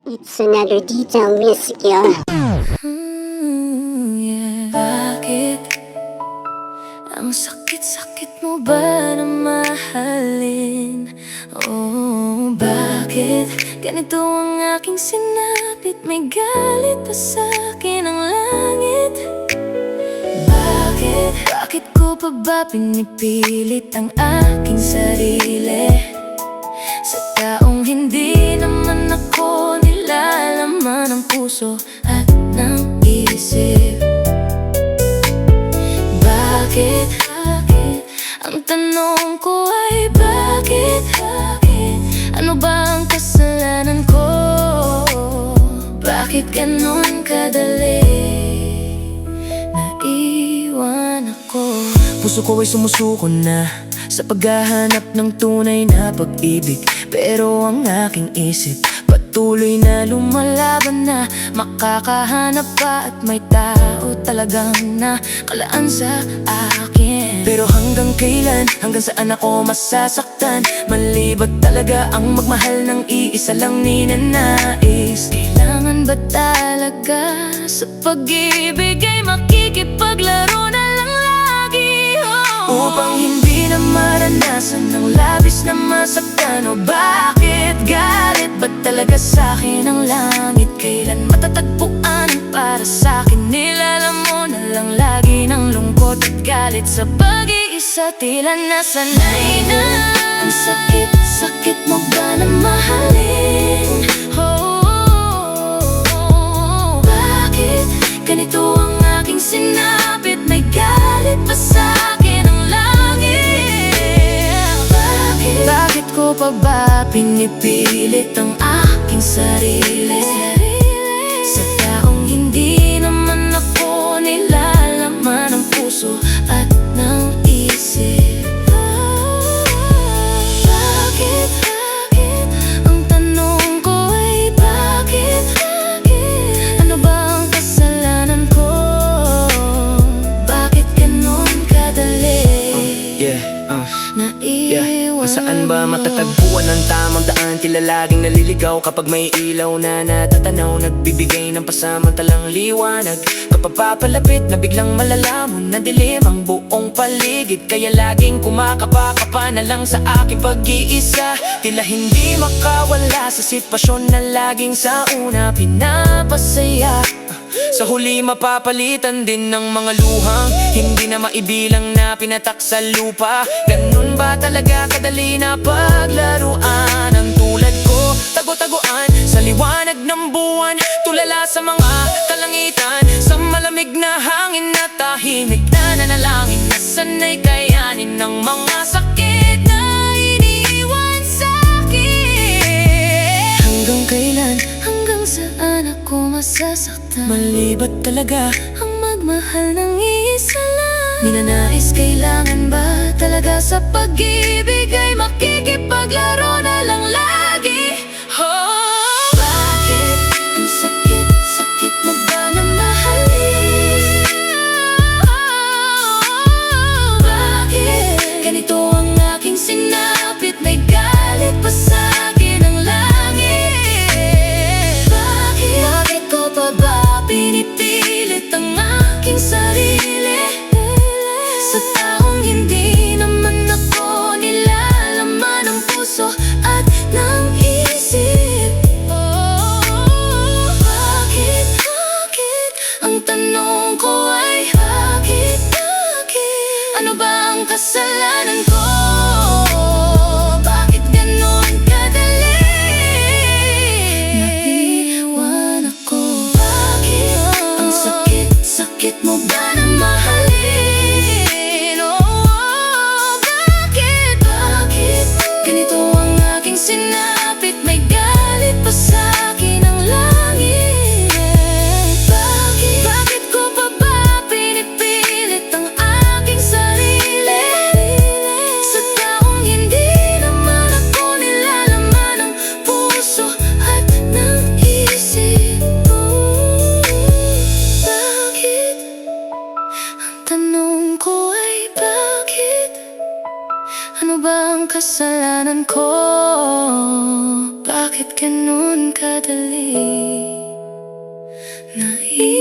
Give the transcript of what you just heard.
It's another detail music, yo. Yeah. Bakit? Ang sakit-sakit mo ba na mahalin? Oh, bakit? Ganito ang aking sinapit, may galit pa sa'kin ang langit. Bakit? Bakit ko pa ba pinipilit ang aking sarili? Sa taong hindi naman ako nilalaman ng puso at ng isip. Bakit? Ang tanong ko ay bakit? Ano ba ang kasalanan ko? Bakit ganun kadali naiwan ako? Puso ko ay sumusuko na sa paghahanap ng tunay na pag-ibig, pero ang aking isip patuloy na lumalaban na makakahanap pa at may tao talagang nakalaan sa akin. Pero hanggang kailan, hanggang saan ako masasaktan? Mali ba talaga ang magmahal ng iisa lang ninanais? Kailangan ba talaga sa pag-ibig ay makikipaglaro na lang lagi? Upang hindi na maranasan ng labis na masaktan. O bakit galit ba talaga sa'kin ang langit? Kailan matatagpuan ang para sa'kin? Nilalam mo na lang lagi ng lungkot at galit sa pag-iisa. Tila nasanay na. Ang sakit-sakit mo ba na mahalin? Bakit ganito ang aking sinapit? May galit pa sa'kin ang langit. Bakit ko pa ba pinipilit ang aking sarili? Sa taong hindi naman ako nilalaman ng puso at ng isip. Bakit? Ang tanong ko ay bakit? Ano ba ang kasalanan ko? Bakit ganun kadali naiwan? Saan ba matatagpuan ang tamang daan? Tila laging naliligaw kapag may ilaw na natatanaw. Nagbibigay ng pasamantalang liwanag. Kapag papalapit na biglang malalamon na dilim ang buong paligid. Kaya laging kumakapa-kapa na lang sa aking pag-iisa. Tila hindi makawala sa sitwasyon na laging sa una pinapasaya. Sa huli mapapalitan din ng mga luhang hindi na maibilang na pinatak sa lupa. Ganun ba talaga kadali na paglaruan? Ang tulad ko, tago-taguan sa liwanag ng buwan, tulala sa mga kalangitan, sa malamig na hangin na tahimik na nanalangin na sanay kayanin ng mga sakit na iniiwan sa'kin. Hanggang kailan, hanggang saan ako masasaktan? Mali ba talaga ang magmahal ng isa lang? Ninanais kailangan ba talaga sa pag-ibig ay makikipaglaro na lang lagi? Bakit ang sakit-sakit mo ba na mahalin? Bakit ganito ang aking sinapit? May galit pa sa'kin ang langit. Bakit ko pa ba pinipilit ang aking sarili? Sa taong hindi naman ako nilalaman ng puso at ng isip. Bakit? Ang tanong ko ay bakit? Ano ba ang kasalanan ko? Bakit ganon kadali naiwan ako? Bakit? Ang sakit-sakit mo ba na mahalin? Bakit? Ganito ang aking sinapit, may galit pa sa'kin ang langit. Bakit ko pa ba pinipilit ang aking sarili? Naiiyak